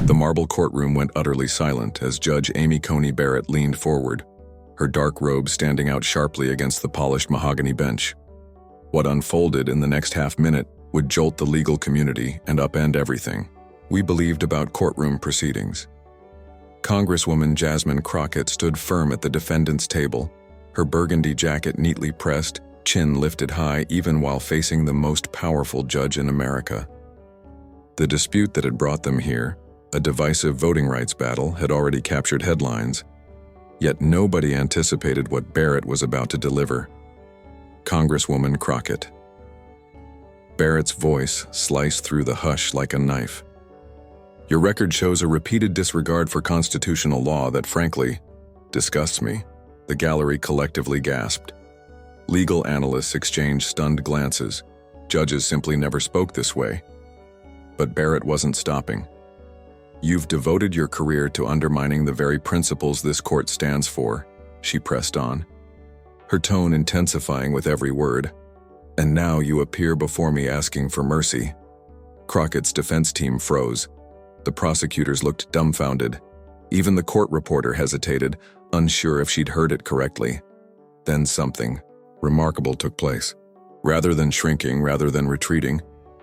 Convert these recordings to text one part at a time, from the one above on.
The marble courtroom went utterly silent as Judge Amy Coney Barrett leaned forward, her dark robe standing out sharply against the polished mahogany bench. What unfolded in the next half-minute would jolt the legal community and upend everything we believed about courtroom proceedings. Congresswoman Jasmine Crockett stood firm at the defendant's table, her burgundy jacket neatly pressed, chin lifted high even while facing the most powerful judge in America. The dispute that had brought them here, a divisive voting rights battle, had already captured headlines, yet nobody anticipated what Barrett was about to deliver. Congresswoman Crockett. Barrett's voice sliced through the hush like a knife. Your record shows a repeated disregard for constitutional law that, frankly, disgusts me, the gallery collectively gasped. Legal analysts exchanged stunned glances. Judges simply never spoke this way. But Barrett wasn't stopping. You've devoted your career to undermining the very principles this court stands for, she pressed on, her tone intensifying with every word. And now you appear before me asking for mercy. Crockett's defense team froze. The prosecutors looked dumbfounded. Even the court reporter hesitated, unsure if she'd heard it correctly. Then something remarkable took place. Rather than shrinking, rather than retreating,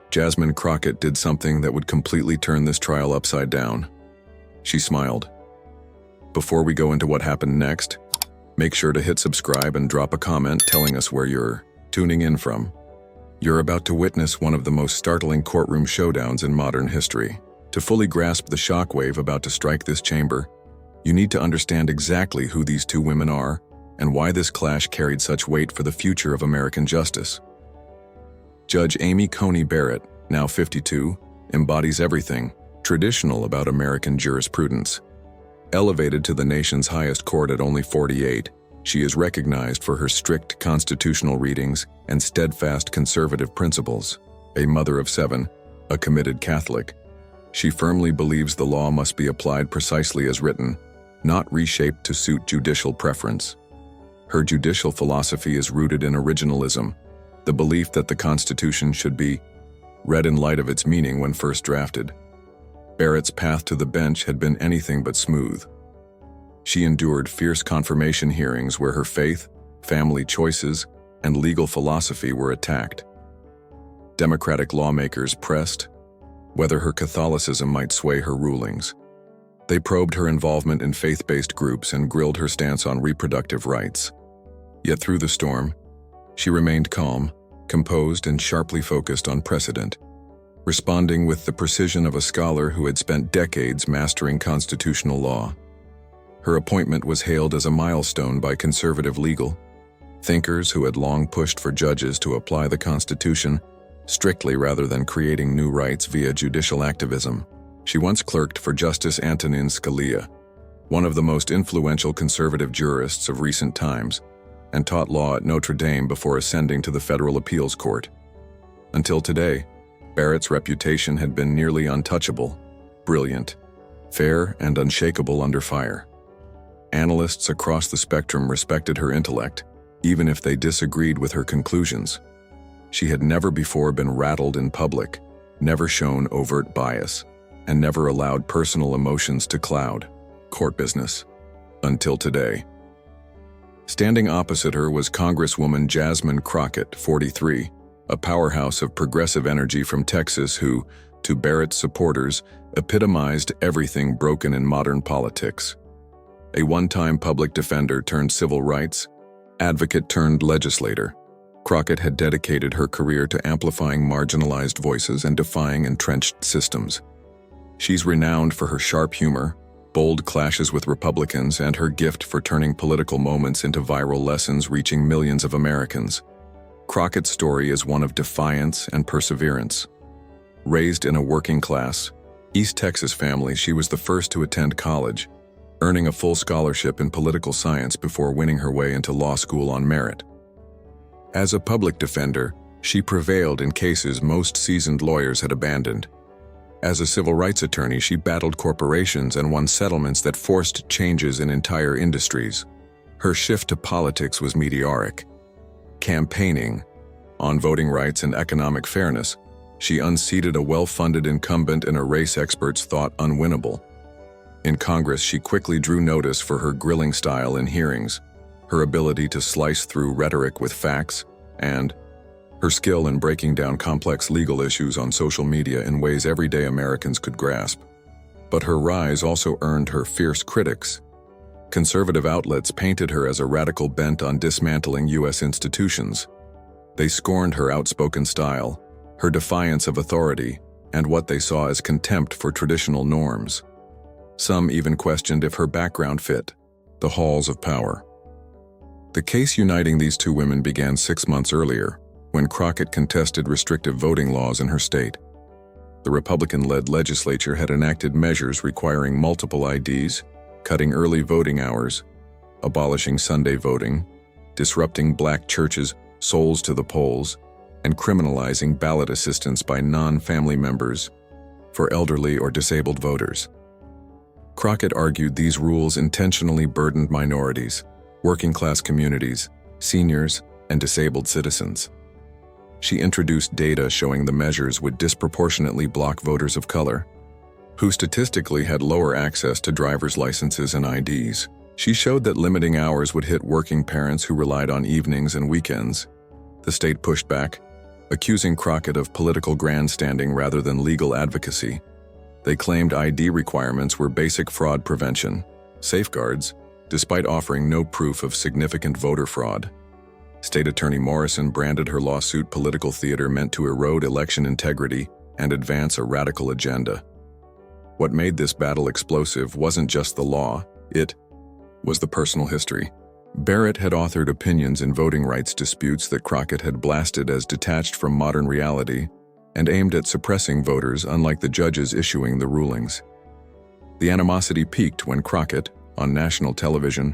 Jasmine Crockett did something that would completely turn this trial upside down. She smiled. Before we go into what happened next, make sure to hit subscribe and drop a comment telling us where you're tuning in from. You're about to witness one of the most startling courtroom showdowns in modern history. To fully grasp the shockwave about to strike this chamber, you need to understand exactly who these two women are and why this clash carried such weight for the future of American justice. Judge Amy Coney Barrett, now 52, embodies everything traditional about American jurisprudence. Elevated to the nation's highest court at only 48, she is recognized for her strict constitutional readings and steadfast conservative principles. A mother of 7, a committed Catholic, she firmly believes the law must be applied precisely as written, not reshaped to suit judicial preference. Her judicial philosophy is rooted in originalism, the belief that the Constitution should be read in light of its meaning when first drafted. Barrett's path to the bench had been anything but smooth. She endured fierce confirmation hearings where her faith, family choices, and legal philosophy were attacked. Democratic lawmakers pressed whether her Catholicism might sway her rulings. They probed her involvement in faith-based groups and grilled her stance on reproductive rights. Yet through the storm, she remained calm, composed, and sharply focused on precedent, responding with the precision of a scholar who had spent decades mastering constitutional law. Her appointment was hailed as a milestone by conservative legal thinkers who had long pushed for judges to apply the Constitution strictly rather than creating new rights via judicial activism. She once clerked for Justice Antonin Scalia, one of the most influential conservative jurists of recent times, and taught law at Notre Dame before ascending to the Federal Appeals Court. Until today, Barrett's reputation had been nearly untouchable, brilliant, fair, and unshakable under fire. Analysts across the spectrum respected her intellect, even if they disagreed with her conclusions. She had never before been rattled in public, never shown overt bias, and never allowed personal emotions to cloud court business. Until today. Standing opposite her was Congresswoman Jasmine Crockett, 43, a powerhouse of progressive energy from Texas who, to Barrett's supporters, epitomized everything broken in modern politics. A one-time public defender turned civil rights advocate turned legislator, Crockett had dedicated her career to amplifying marginalized voices and defying entrenched systems. She's renowned for her sharp humor, bold clashes with Republicans, and her gift for turning political moments into viral lessons reaching millions of Americans. Crockett's story is one of defiance and perseverance. Raised in a working-class, East Texas family, she was the first to attend college, earning a full scholarship in political science before winning her way into law school on merit. As a public defender, she prevailed in cases most seasoned lawyers had abandoned. As a civil rights attorney, she battled corporations and won settlements that forced changes in entire industries. Her shift to politics was meteoric. Campaigning on voting rights and economic fairness, She unseated a well-funded incumbent in a race experts thought unwinnable. In Congress, she quickly drew notice for her grilling style in hearings, her ability to slice through rhetoric with facts, and her skill in breaking down complex legal issues on social media in ways everyday Americans could grasp. But her rise also earned her fierce critics. Conservative outlets painted her as a radical bent on dismantling U.S. institutions. They scorned her outspoken style, her defiance of authority, and what they saw as contempt for traditional norms. Some even questioned if her background fit the halls of power. The case uniting these two women began 6 months earlier, when Crockett contested restrictive voting laws in her state. The Republican-led legislature had enacted measures requiring multiple IDs, cutting early voting hours, abolishing Sunday voting, disrupting black churches' souls to the polls, and criminalizing ballot assistance by non-family members for elderly or disabled voters. Crockett argued these rules intentionally burdened minorities, working-class communities, seniors, and disabled citizens. She introduced data showing the measures would disproportionately block voters of color, who statistically had lower access to driver's licenses and IDs. She showed that limiting hours would hit working parents who relied on evenings and weekends. The state pushed back, accusing Crockett of political grandstanding rather than legal advocacy. They claimed ID requirements were basic fraud prevention safeguards, despite offering no proof of significant voter fraud. State Attorney Morrison branded her lawsuit political theater meant to erode election integrity and advance a radical agenda. What made this battle explosive wasn't just the law, it was the personal history. Barrett had authored opinions in voting rights disputes that Crockett had blasted as detached from modern reality and aimed at suppressing voters, unlike the judges issuing the rulings. The animosity peaked when Crockett, on national television,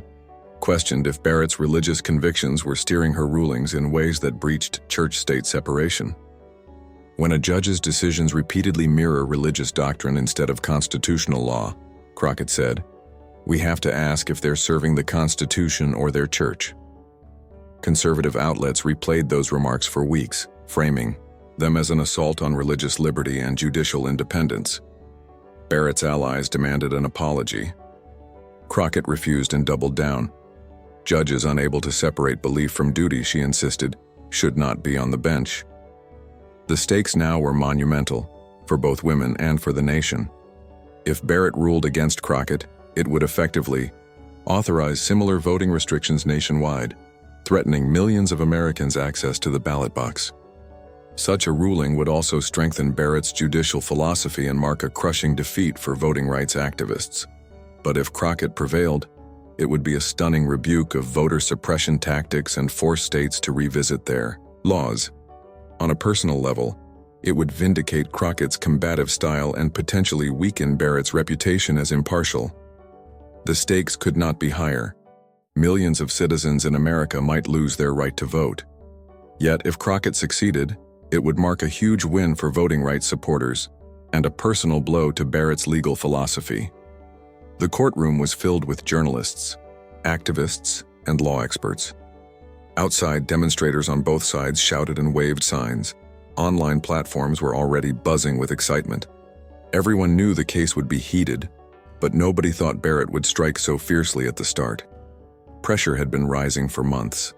questioned if Barrett's religious convictions were steering her rulings in ways that breached church-state separation. When a judge's decisions repeatedly mirror religious doctrine instead of constitutional law, Crockett said, "We have to ask if they're serving the Constitution or their church." Conservative outlets replayed those remarks for weeks, framing them as an assault on religious liberty and judicial independence. Barrett's allies demanded an apology. Crockett refused and doubled down. Judges unable to separate belief from duty, she insisted, should not be on the bench. The stakes now were monumental, for both women and for the nation. If Barrett ruled against Crockett, it would effectively authorize similar voting restrictions nationwide, threatening millions of Americans' access to the ballot box. Such a ruling would also strengthen Barrett's judicial philosophy and mark a crushing defeat for voting rights activists. But if Crockett prevailed, it would be a stunning rebuke of voter suppression tactics and force states to revisit their laws. On a personal level, it would vindicate Crockett's combative style and potentially weaken Barrett's reputation as impartial. The stakes could not be higher. Millions of citizens in America might lose their right to vote. Yet, if Crockett succeeded, it would mark a huge win for voting rights supporters and a personal blow to Barrett's legal philosophy. The courtroom was filled with journalists, activists, and law experts. Outside, demonstrators on both sides shouted and waved signs. Online platforms were already buzzing with excitement. Everyone knew the case would be heated, but nobody thought Barrett would strike so fiercely at the start. Pressure had been rising for months.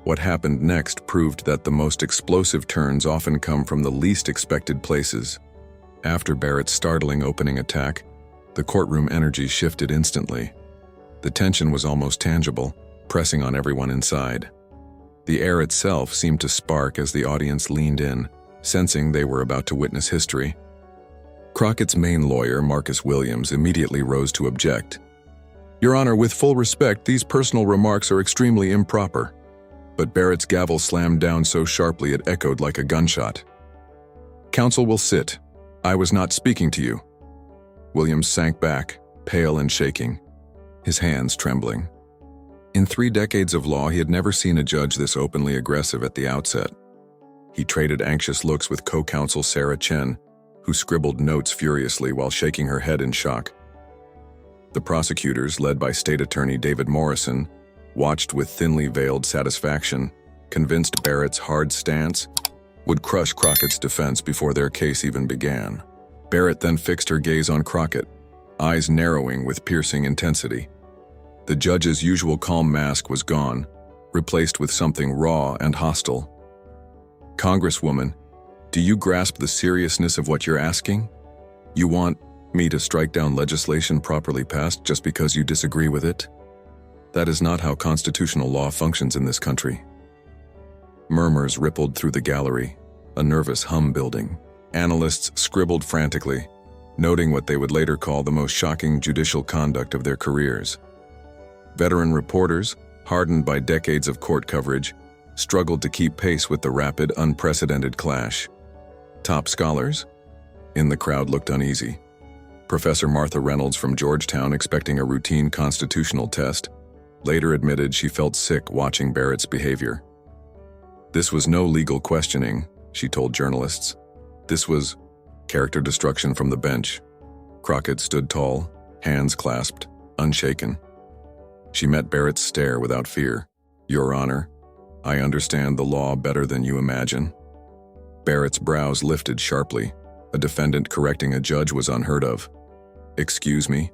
What happened next proved that the most explosive turns often come from the least expected places. After Barrett's startling opening attack, the courtroom energy shifted instantly. The tension was almost tangible, pressing on everyone inside. The air itself seemed to spark as the audience leaned in, sensing they were about to witness history. Crockett's main lawyer, Marcus Williams, immediately rose to object. "Your Honor, with full respect, these personal remarks are extremely improper." But Barrett's gavel slammed down so sharply it echoed like a gunshot. "Counsel will sit. I was not speaking to you." Williams sank back, pale and shaking, his hands trembling. In 3 decades of law, he had never seen a judge this openly aggressive at the outset. He traded anxious looks with co-counsel Sarah Chen, who scribbled notes furiously while shaking her head in shock. The prosecutors, led by State Attorney David Morrison, watched with thinly veiled satisfaction, convinced Barrett's hard stance would crush Crockett's defense before their case even began. Barrett then fixed her gaze on Crockett, eyes narrowing with piercing intensity. The judge's usual calm mask was gone, replaced with something raw and hostile. "Congresswoman, do you grasp the seriousness of what you're asking? You want me to strike down legislation properly passed just because you disagree with it? That is not how constitutional law functions in this country." Murmurs rippled through the gallery, a nervous hum building. Analysts scribbled frantically, noting what they would later call the most shocking judicial conduct of their careers. Veteran reporters, hardened by decades of court coverage, struggled to keep pace with the rapid, unprecedented clash. Top scholars? In the crowd looked uneasy. Professor Martha Reynolds from Georgetown, expecting a routine constitutional test, later admitted she felt sick watching Barrett's behavior. "This was no legal questioning," she told journalists. "This was character destruction from the bench." Crockett stood tall, hands clasped, unshaken. She met Barrett's stare without fear. "Your Honor, I understand the law better than you imagine." Barrett's brows lifted sharply. A defendant correcting a judge was unheard of. "Excuse me?"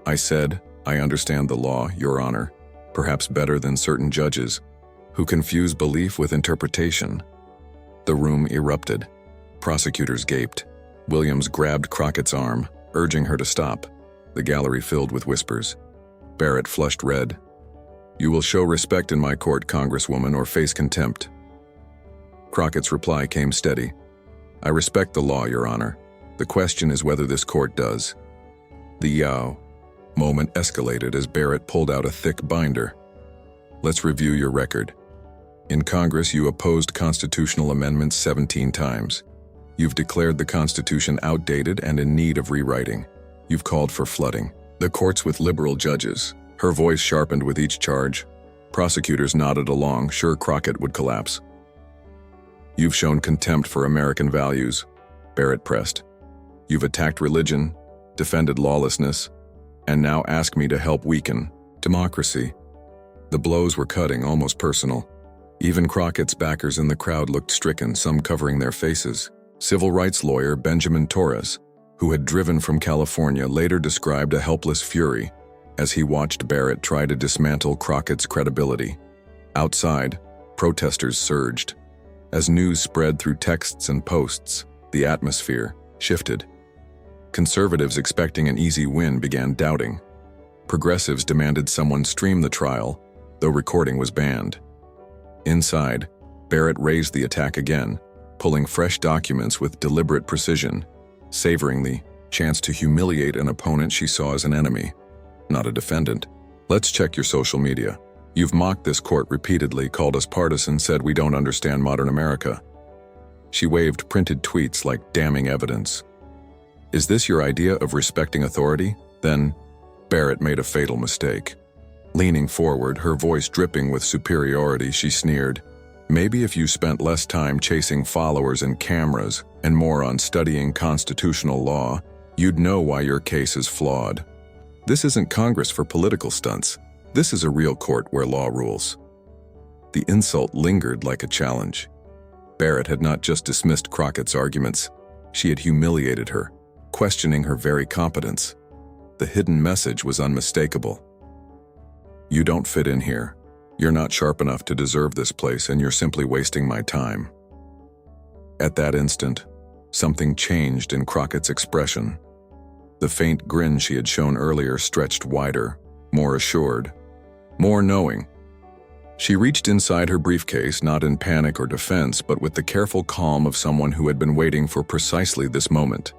"I said, I understand the law, Your Honor, perhaps better than certain judges, who confuse belief with interpretation." The room erupted. Prosecutors gaped. Williams grabbed Crockett's arm, urging her to stop. The gallery filled with whispers. Barrett flushed red. "You will show respect in my court, Congresswoman, or face contempt." Crockett's reply came steady. "I respect the law, Your Honor. The question is whether this court does." The yow moment escalated as Barrett pulled out a thick binder. "Let's review your record. In Congress, you opposed constitutional amendments 17 times. You've declared the Constitution outdated and in need of rewriting. You've called for flooding the courts with liberal judges." Her voice sharpened with each charge. Prosecutors nodded along, sure Crockett would collapse. "You've shown contempt for American values," Barrett pressed. "You've attacked religion, defended lawlessness, and now ask me to help weaken democracy." The blows were cutting, almost personal. Even Crockett's backers in the crowd looked stricken, some covering their faces. Civil rights lawyer Benjamin Torres, who had driven from California, later described a helpless fury as he watched Barrett try to dismantle Crockett's credibility. Outside, protesters surged. As news spread through texts and posts, the atmosphere shifted. Conservatives expecting an easy win began doubting. Progressives demanded someone stream the trial, though recording was banned. Inside, Barrett raised the attack again, pulling fresh documents with deliberate precision, savoring the chance to humiliate an opponent she saw as an enemy, not a defendant. "Let's check your social media. You've mocked this court repeatedly, called us partisan, said we don't understand modern America." She waved printed tweets like damning evidence. "Is this your idea of respecting authority? Then..." Barrett made a fatal mistake. Leaning forward, her voice dripping with superiority, she sneered, "Maybe if you spent less time chasing followers and cameras and more on studying constitutional law, you'd know why your case is flawed. This isn't Congress for political stunts. This is a real court where law rules." The insult lingered like a challenge. Barrett had not just dismissed Crockett's arguments, she had humiliated her, questioning her very competence. The hidden message was unmistakable. "You don't fit in here. You're not sharp enough to deserve this place, and you're simply wasting my time." At that instant, something changed in Crockett's expression. The faint grin she had shown earlier stretched wider, more assured, more knowing. She reached inside her briefcase, not in panic or defense, but with the careful calm of someone who had been waiting for precisely this moment.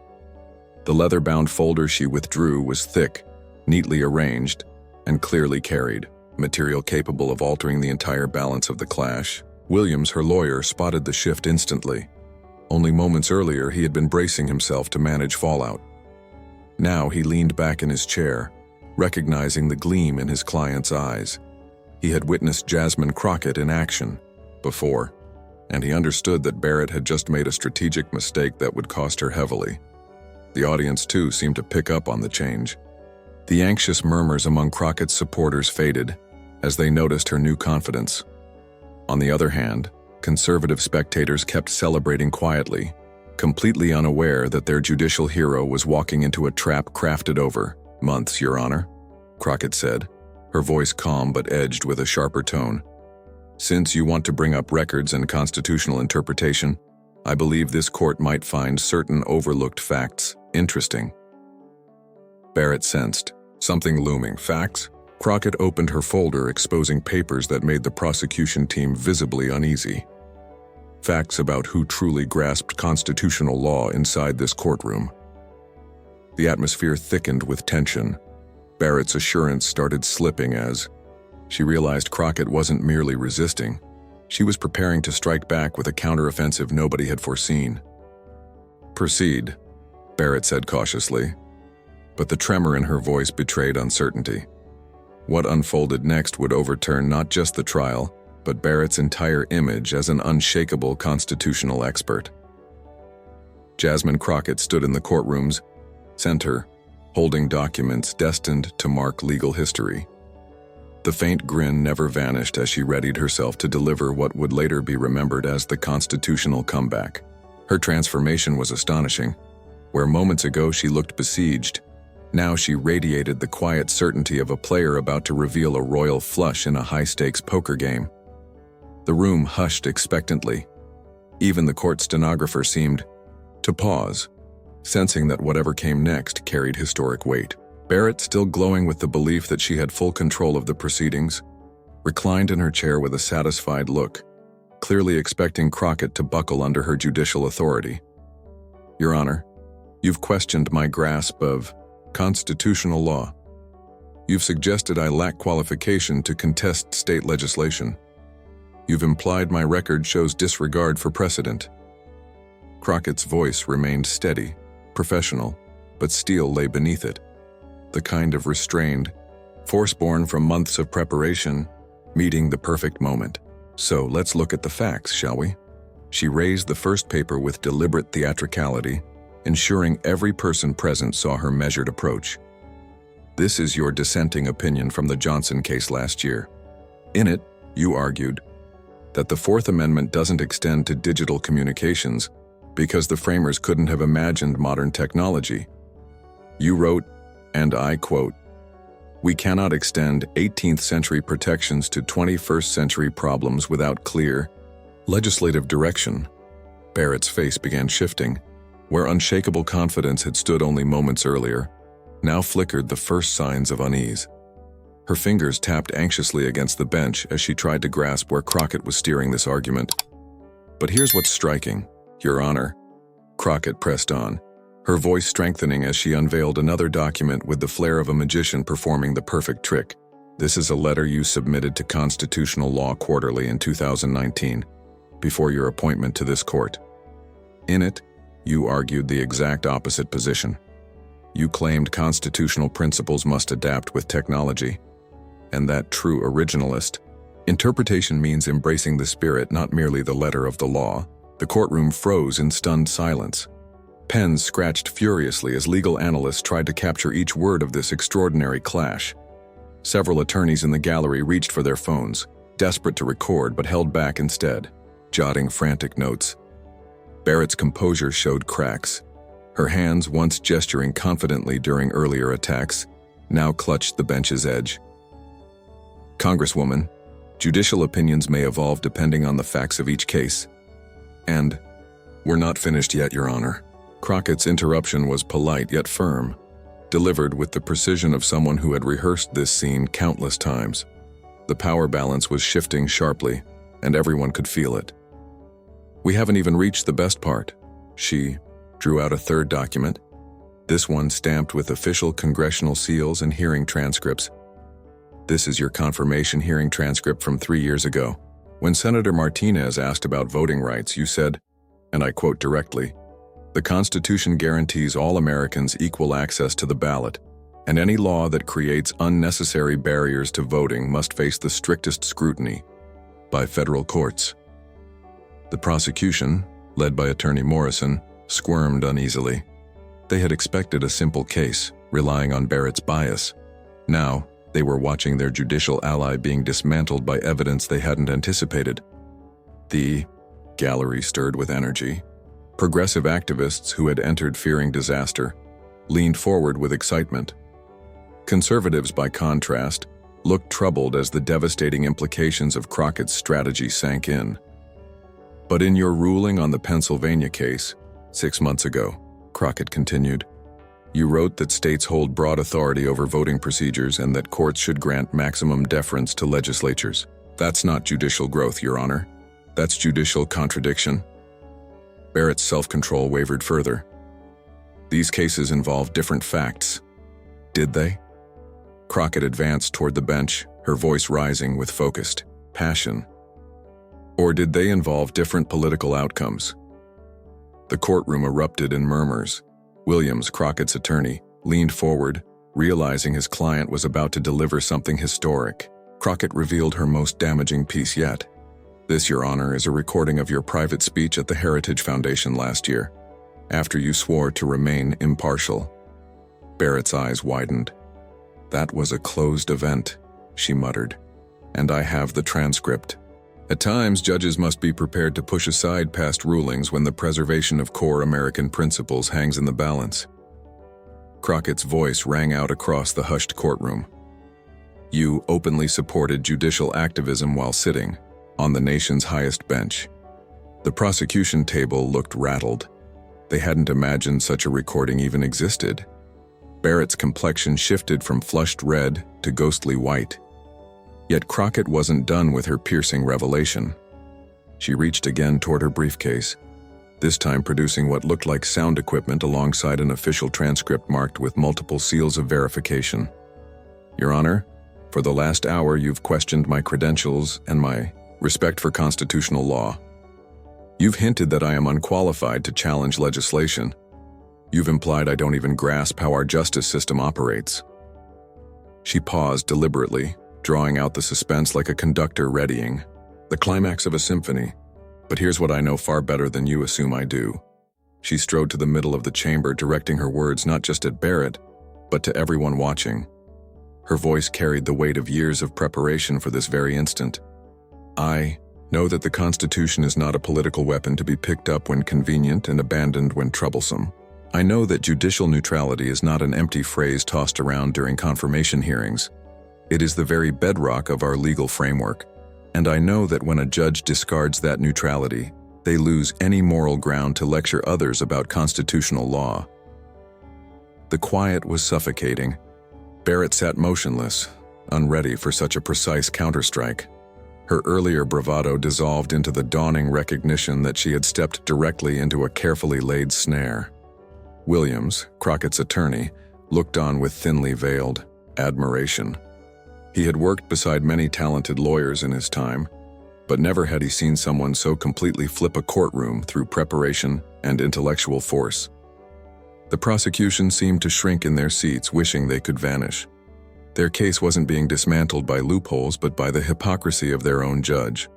The leather-bound folder she withdrew was thick, neatly arranged, and clearly carried, material capable of altering the entire balance of the clash. Williams, her lawyer, spotted the shift instantly. Only moments earlier, he had been bracing himself to manage fallout. Now he leaned back in his chair, recognizing the gleam in his client's eyes. He had witnessed Jasmine Crockett in action before, and he understood that Barrett had just made a strategic mistake that would cost her heavily. The audience, too, seemed to pick up on the change. The anxious murmurs among Crockett's supporters faded as they noticed her new confidence. On the other hand, conservative spectators kept celebrating quietly, completely unaware that their judicial hero was walking into a trap crafted over months, Your Honor, Crockett said, her voice calm but edged with a sharper tone. Since you want to bring up records and constitutional interpretation, I believe this court might find certain overlooked facts interesting. Barrett sensed something looming. Facts? Crockett opened her folder, exposing papers that made the prosecution team visibly uneasy. Facts about who truly grasped constitutional law inside this courtroom. The atmosphere thickened with tension. Barrett's assurance started slipping as she realized Crockett wasn't merely resisting. She was preparing to strike back with a counteroffensive nobody had foreseen. Proceed, Barrett said cautiously, but the tremor in her voice betrayed uncertainty. What unfolded next would overturn not just the trial, but Barrett's entire image as an unshakable constitutional expert. Jasmine Crockett stood in the courtroom's center, holding documents destined to mark legal history. The faint grin never vanished as she readied herself to deliver what would later be remembered as the constitutional comeback. Her transformation was astonishing. Where moments ago she looked besieged, now she radiated the quiet certainty of a player about to reveal a royal flush in a high-stakes poker game. The room hushed expectantly. Even the court stenographer seemed to pause, sensing that whatever came next carried historic weight. Barrett, still glowing with the belief that she had full control of the proceedings, reclined in her chair with a satisfied look, clearly expecting Crockett to buckle under her judicial authority. Your Honor, you've questioned my grasp of constitutional law. You've suggested I lack qualification to contest state legislation. You've implied my record shows disregard for precedent. Crockett's voice remained steady, professional, but steel lay beneath it. The kind of restrained force born from months of preparation, meeting the perfect moment. So let's look at the facts, shall we? She raised the first paper with deliberate theatricality, ensuring every person present saw her measured approach. This is your dissenting opinion from the Johnson case last year. In it, you argued that the Fourth Amendment doesn't extend to digital communications because the framers couldn't have imagined modern technology. You wrote, and I quote, "We cannot extend 18th century protections to 21st century problems without clear legislative direction." Barrett's face began shifting. Where unshakable confidence had stood only moments earlier, now flickered the first signs of unease. Her fingers tapped anxiously against the bench as she tried to grasp where Crockett was steering this argument. But here's what's striking, Your Honor. Crockett pressed on, her voice strengthening as she unveiled another document with the flair of a magician performing the perfect trick. This is a letter you submitted to Constitutional Law Quarterly in 2019, before your appointment to this court. In it, you argued the exact opposite position. You claimed constitutional principles must adapt with technology, and that true originalist interpretation means embracing the spirit, not merely the letter of the law. The courtroom froze in stunned silence. Pens scratched furiously as legal analysts tried to capture each word of this extraordinary clash. Several attorneys in the gallery reached for their phones, desperate to record but held back instead, jotting frantic notes. Barrett's composure showed cracks. Her hands, once gesturing confidently during earlier attacks, now clutched the bench's edge. Congresswoman, judicial opinions may evolve depending on the facts of each case. And we're not finished yet, Your Honor. Crockett's interruption was polite yet firm, delivered with the precision of someone who had rehearsed this scene countless times. The power balance was shifting sharply, and everyone could feel it. We haven't even reached the best part. She drew out a third document, this one stamped with official congressional seals and hearing transcripts. This is your confirmation hearing transcript from 3 years ago. When Senator Martinez asked about voting rights, you said, and I quote directly, "The Constitution guarantees all Americans equal access to the ballot, and any law that creates unnecessary barriers to voting must face the strictest scrutiny by federal courts." The prosecution, led by Attorney Morrison, squirmed uneasily. They had expected a simple case, relying on Barrett's bias. Now, they were watching their judicial ally being dismantled by evidence they hadn't anticipated. The Gallery stirred with energy. Progressive activists who had entered fearing disaster leaned forward with excitement. Conservatives, by contrast, looked troubled as the devastating implications of Crockett's strategy sank in. But in your ruling on the Pennsylvania case, 6 months ago, Crockett continued, you wrote that states hold broad authority over voting procedures and that courts should grant maximum deference to legislatures. That's not judicial growth, Your Honor. That's judicial contradiction. Barrett's self-control wavered further. These cases involve different facts. Did they? Crockett advanced toward the bench, her voice rising with focused passion. Or did they involve different political outcomes? The courtroom erupted in murmurs. Williams, Crockett's attorney, leaned forward, realizing his client was about to deliver something historic. Crockett revealed her most damaging piece yet. This, Your Honor, is a recording of your private speech at the Heritage Foundation last year, after you swore to remain impartial. Barrett's eyes widened. That was a closed event, she muttered, and I have the transcript. At times, judges must be prepared to push aside past rulings when the preservation of core American principles hangs in the balance. Crockett's voice rang out across the hushed courtroom. You openly supported judicial activism while sitting on the nation's highest bench. The prosecution table looked rattled. They hadn't imagined such a recording even existed. Barrett's complexion shifted from flushed red to ghostly white. Yet Crockett wasn't done with her piercing revelation. She reached again toward her briefcase, this time producing what looked like sound equipment alongside an official transcript marked with multiple seals of verification. Your Honor, for the last hour you've questioned my credentials and my respect for constitutional law. You've hinted that I am unqualified to challenge legislation. You've implied I don't even grasp how our justice system operates. She paused deliberately, drawing out the suspense like a conductor readying the climax of a symphony. But here's what I know far better than you assume I do. She strode to the middle of the chamber, directing her words not just at Barrett, but to everyone watching. Her voice carried the weight of years of preparation for this very instant. I know that the Constitution is not a political weapon to be picked up when convenient and abandoned when troublesome. I know that judicial neutrality is not an empty phrase tossed around during confirmation hearings. It is the very bedrock of our legal framework, and I know that when a judge discards that neutrality, they lose any moral ground to lecture others about constitutional law. The quiet was suffocating. Barrett sat motionless, unready for such a precise counterstrike. Her earlier bravado dissolved into the dawning recognition that she had stepped directly into a carefully laid snare. Williams, Crockett's attorney, looked on with thinly veiled admiration. He had worked beside many talented lawyers in his time, but never had he seen someone so completely flip a courtroom through preparation and intellectual force. The prosecution seemed to shrink in their seats, wishing they could vanish. Their case wasn't being dismantled by loopholes, but by the hypocrisy of their own judge.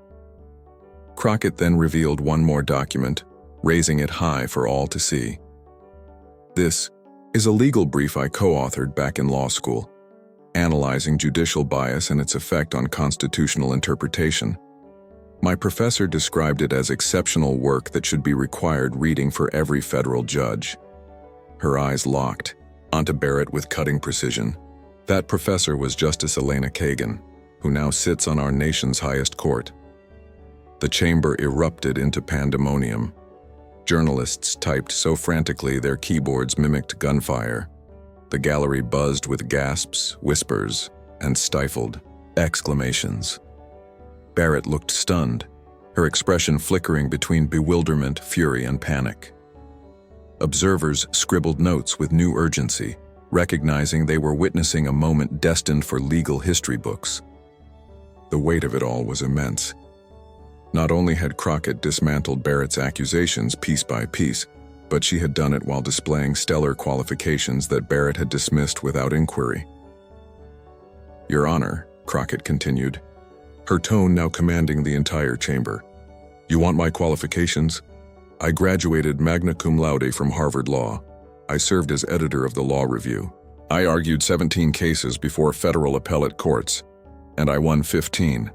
Crockett then revealed one more document, raising it high for all to see. This is a legal brief I co-authored back in law school, analyzing judicial bias and its effect on constitutional interpretation. My professor described it as exceptional work that should be required reading for every federal judge. Her eyes locked onto Barrett with cutting precision. That professor was Justice Elena Kagan, who now sits on our nation's highest court. The chamber erupted into pandemonium. Journalists typed so frantically their keyboards mimicked gunfire. The gallery buzzed with gasps, whispers, and stifled exclamations. Barrett looked stunned, her expression flickering between bewilderment, fury, and panic. Observers scribbled notes with new urgency, recognizing they were witnessing a moment destined for legal history books. The weight of it all was immense. Not only had Crockett dismantled Barrett's accusations piece by piece, but she had done it while displaying stellar qualifications that Barrett had dismissed without inquiry. Your Honor, Crockett continued, her tone now commanding the entire chamber. You want my qualifications? I graduated magna cum laude from Harvard Law. I served as editor of the Law Review. I argued 17 cases before federal appellate courts, and I won 15.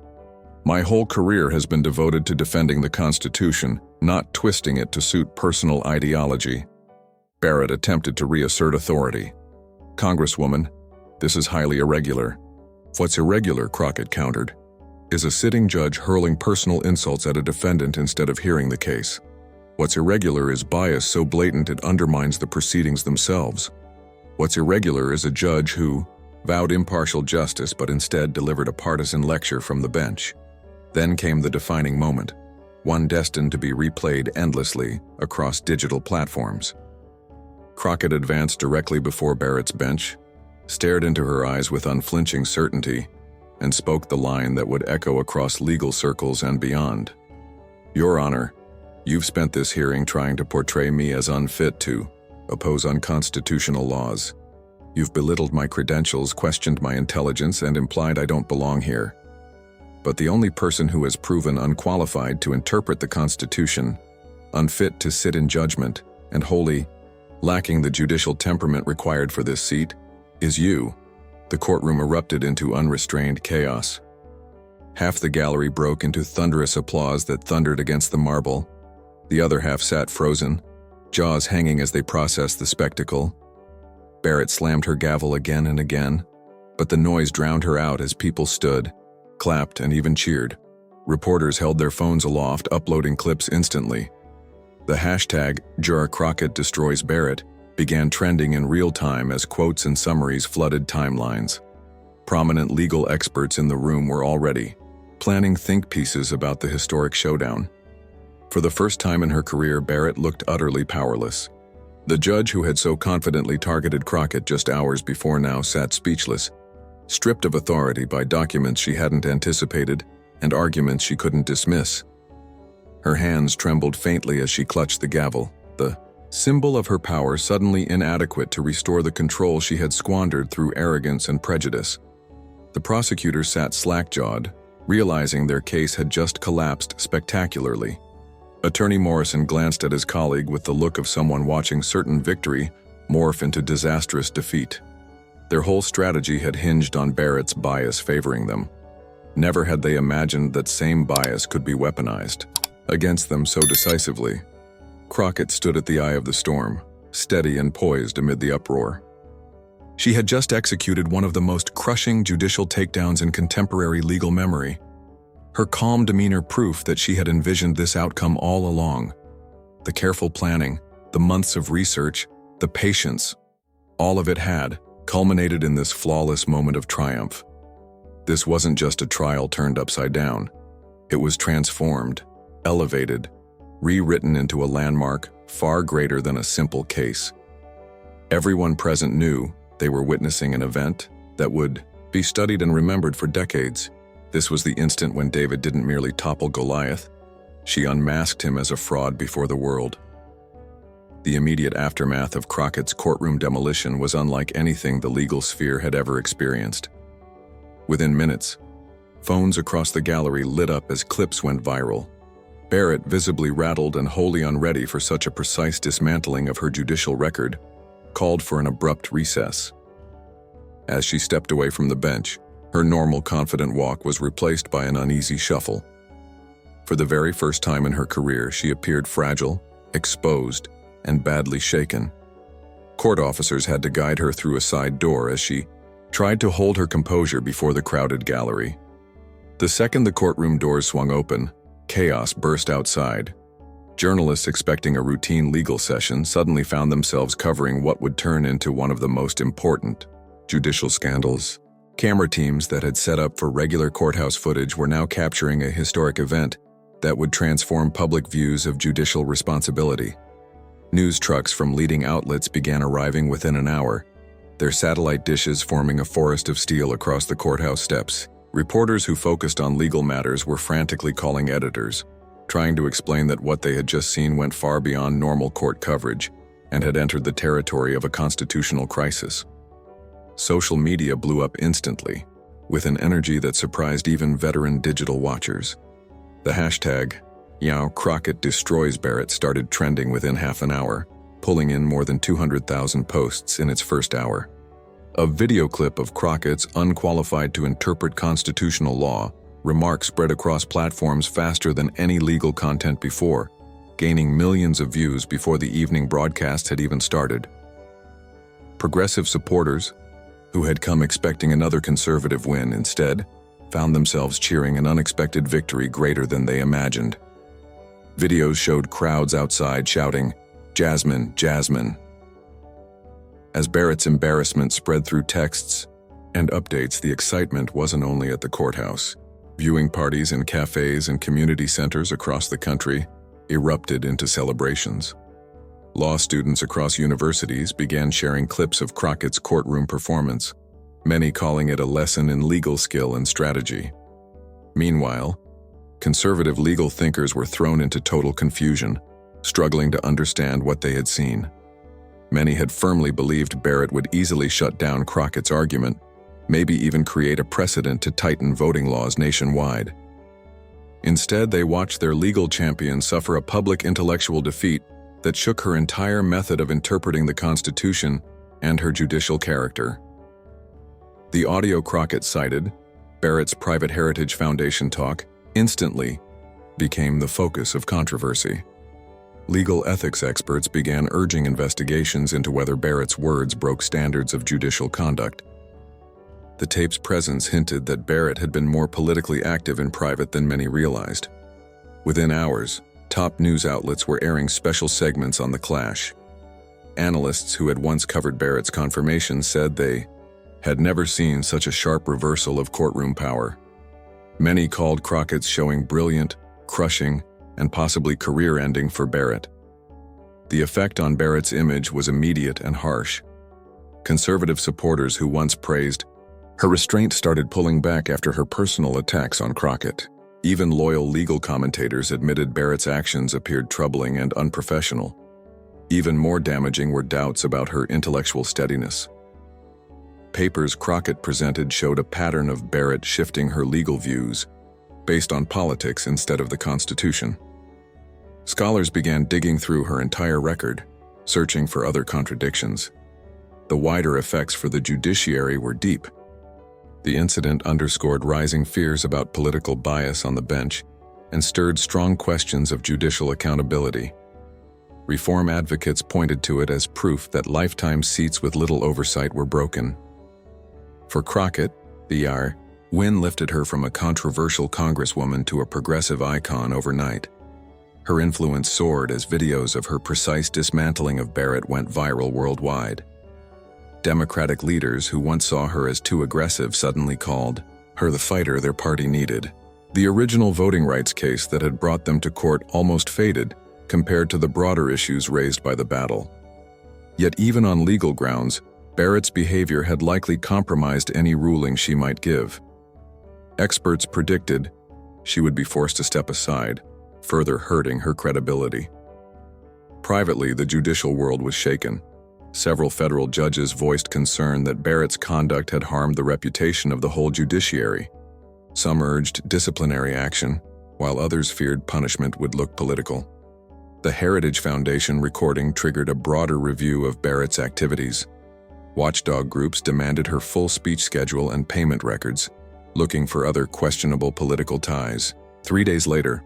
My whole career has been devoted to defending the Constitution, not twisting it to suit personal ideology. Barrett attempted to reassert authority. Congresswoman, this is highly irregular. What's irregular, Crockett countered, is a sitting judge hurling personal insults at a defendant instead of hearing the case. What's irregular is bias so blatant it undermines the proceedings themselves. What's irregular is a judge who vowed impartial justice but instead delivered a partisan lecture from the bench. Then came the defining moment, one destined to be replayed endlessly across digital platforms. Crockett advanced directly before Barrett's bench, stared into her eyes with unflinching certainty, and spoke the line that would echo across legal circles and beyond. Your Honor, you've spent this hearing trying to portray me as unfit to oppose unconstitutional laws. You've belittled my credentials, questioned my intelligence, and implied I don't belong here. But the only person who has proven unqualified to interpret the Constitution, unfit to sit in judgment, and wholly lacking the judicial temperament required for this seat, is you. The courtroom erupted into unrestrained chaos. Half the gallery broke into thunderous applause that thundered against the marble. The other half sat frozen, jaws hanging as they processed the spectacle. Barrett slammed her gavel again and again, but the noise drowned her out as people stood, clapped, and even cheered. Reporters held their phones aloft, uploading clips instantly. The hashtag #JurorCrockettDestroysBarrett began trending in real time as quotes and summaries flooded timelines. Prominent legal experts in the room were already planning think pieces about the historic showdown. For the first time in her career, Barrett looked utterly powerless. The judge who had so confidently targeted Crockett just hours before now sat speechless, stripped of authority by documents she hadn't anticipated and arguments she couldn't dismiss. Her hands trembled faintly as she clutched the gavel, the symbol of her power suddenly inadequate to restore the control she had squandered through arrogance and prejudice. The prosecutors sat slack-jawed, realizing their case had just collapsed spectacularly. Attorney Morrison glanced at his colleague with the look of someone watching certain victory morph into disastrous defeat. Their whole strategy had hinged on Barrett's bias favoring them. Never had they imagined that same bias could be weaponized against them so decisively. Crockett stood at the eye of the storm, steady and poised amid the uproar. She had just executed one of the most crushing judicial takedowns in contemporary legal memory. Her calm demeanor proof that she had envisioned this outcome all along. The careful planning, the months of research, the patience, all of it had culminated in this flawless moment of triumph. This wasn't just a trial turned upside down. It was transformed, elevated, rewritten into a landmark far greater than a simple case. Everyone present knew they were witnessing an event that would be studied and remembered for decades. This was the instant when David didn't merely topple Goliath, she unmasked him as a fraud before the world. The immediate aftermath of Crockett's courtroom demolition was unlike anything the legal sphere had ever experienced. Within minutes, phones across the gallery lit up as clips went viral. Barrett, visibly rattled and wholly unready for such a precise dismantling of her judicial record, called for an abrupt recess. As she stepped away from the bench, her normal confident walk was replaced by an uneasy shuffle. For the very first time in her career, she appeared fragile, exposed, and badly shaken. Court officers had to guide her through a side door as she tried to hold her composure before the crowded gallery. The second the courtroom doors swung open, chaos burst outside. Journalists expecting a routine legal session suddenly found themselves covering what would turn into one of the most important judicial scandals. Camera teams that had set up for regular courthouse footage were now capturing a historic event that would transform public views of judicial responsibility. News trucks from leading outlets began arriving within an hour, their satellite dishes forming a forest of steel across the courthouse steps. Reporters who focused on legal matters were frantically calling editors, trying to explain that what they had just seen went far beyond normal court coverage and had entered the territory of a constitutional crisis. Social media blew up instantly, with an energy that surprised even veteran digital watchers. The hashtag #CrockettDestroysBarrett started trending within half an hour, pulling in more than 200,000 posts in its first hour. A video clip of Crockett's unqualified to interpret constitutional law Remarks spread across platforms faster than any legal content before, gaining millions of views before the evening broadcast had even started. Progressive supporters, who had come expecting another conservative win instead, found themselves cheering an unexpected victory greater than they imagined. Videos showed crowds outside shouting, "Jasmine, Jasmine." As Barrett's embarrassment spread through texts and updates, the excitement wasn't only at the courthouse. Viewing parties in cafes and community centers across the country erupted into celebrations. Law students across universities began sharing clips of Crockett's courtroom performance, many calling it a lesson in legal skill and strategy. Meanwhile, conservative legal thinkers were thrown into total confusion, struggling to understand what they had seen. Many had firmly believed Barrett would easily shut down Crockett's argument, maybe even create a precedent to tighten voting laws nationwide. Instead, they watched their legal champion suffer a public intellectual defeat that shook her entire method of interpreting the Constitution and her judicial character. The audio Crockett cited, Barrett's Private Heritage Foundation talk, instantly became the focus of controversy. Legal ethics experts began urging investigations into whether Barrett's words broke standards of judicial conduct. The tape's presence hinted that Barrett had been more politically active in private than many realized. Within hours, top news outlets were airing special segments on the clash. Analysts who had once covered Barrett's confirmation said they had never seen such a sharp reversal of courtroom power. Many called Crockett's showing brilliant, crushing, and possibly career-ending for Barrett. The effect on Barrett's image was immediate and harsh. Conservative supporters who once praised her restraint started pulling back after her personal attacks on Crockett. Even loyal legal commentators admitted Barrett's actions appeared troubling and unprofessional. Even more damaging were doubts about her intellectual steadiness. Papers Crockett presented showed a pattern of Barrett shifting her legal views based on politics instead of the Constitution. Scholars began digging through her entire record, searching for other contradictions. The wider effects for the judiciary were deep. The incident underscored rising fears about political bias on the bench and stirred strong questions of judicial accountability. Reform advocates pointed to it as proof that lifetime seats with little oversight were broken. For Crockett, the win lifted her from a controversial congresswoman to a progressive icon overnight. Her influence soared as videos of her precise dismantling of Barrett went viral worldwide. Democratic leaders who once saw her as too aggressive suddenly called her the fighter their party needed. The original voting rights case that had brought them to court almost faded compared to the broader issues raised by the battle. Yet even on legal grounds, Barrett's behavior had likely compromised any ruling she might give. Experts predicted she would be forced to step aside, further hurting her credibility. Privately, the judicial world was shaken. Several federal judges voiced concern that Barrett's conduct had harmed the reputation of the whole judiciary. Some urged disciplinary action, while others feared punishment would look political. The Heritage Foundation recording triggered a broader review of Barrett's activities. Watchdog groups demanded her full speech schedule and payment records, looking for other questionable political ties. 3 days later,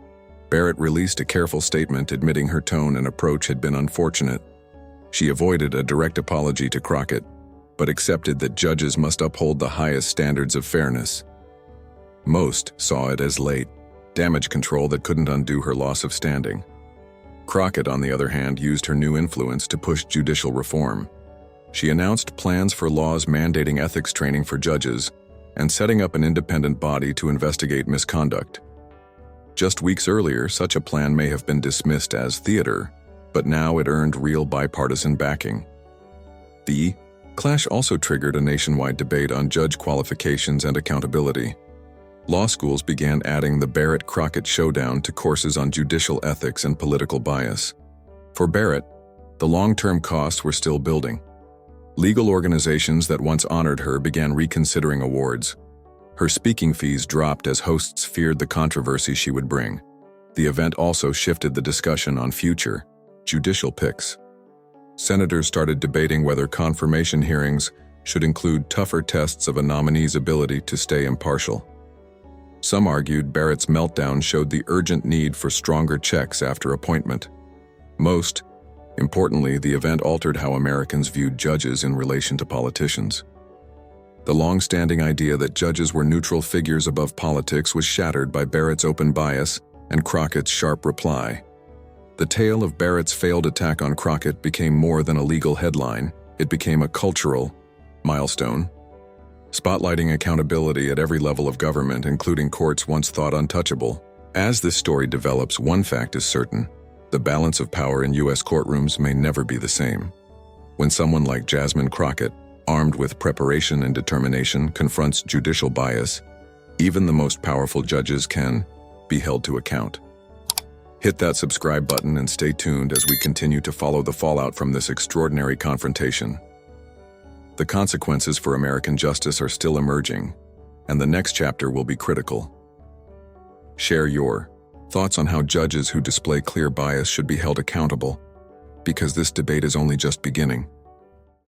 Barrett released a careful statement admitting her tone and approach had been unfortunate. She avoided a direct apology to Crockett, but accepted that judges must uphold the highest standards of fairness. Most saw it as late damage control that couldn't undo her loss of standing. Crockett, on the other hand, used her new influence to push judicial reform. She announced plans for laws mandating ethics training for judges and setting up an independent body to investigate misconduct. Just weeks earlier, such a plan may have been dismissed as theater, but now it earned real bipartisan backing. The clash also triggered a nationwide debate on judge qualifications and accountability. Law schools began adding the Barrett-Crockett showdown to courses on judicial ethics and political bias. For Barrett, the long-term costs were still building. Legal organizations that once honored her began reconsidering awards. Her speaking fees dropped as hosts feared the controversy she would bring. The event also shifted the discussion on future judicial picks. Senators started debating whether confirmation hearings should include tougher tests of a nominee's ability to stay impartial. Some argued Barrett's meltdown showed the urgent need for stronger checks after appointment. Most importantly, the event altered how Americans viewed judges in relation to politicians. The long-standing idea that judges were neutral figures above politics was shattered by Barrett's open bias and Crockett's sharp reply. The tale of Barrett's failed attack on Crockett became more than a legal headline. It became a cultural milestone, spotlighting accountability at every level of government, including courts once thought untouchable. As this story develops, one fact is certain: the balance of power in U.S. courtrooms may never be the same. When someone like Jasmine Crockett, armed with preparation and determination, confronts judicial bias, even the most powerful judges can be held to account. Hit that subscribe button and stay tuned as we continue to follow the fallout from this extraordinary confrontation. The consequences for American justice are still emerging, and the next chapter will be critical. Share your thoughts on how judges who display clear bias should be held accountable, because this debate is only just beginning.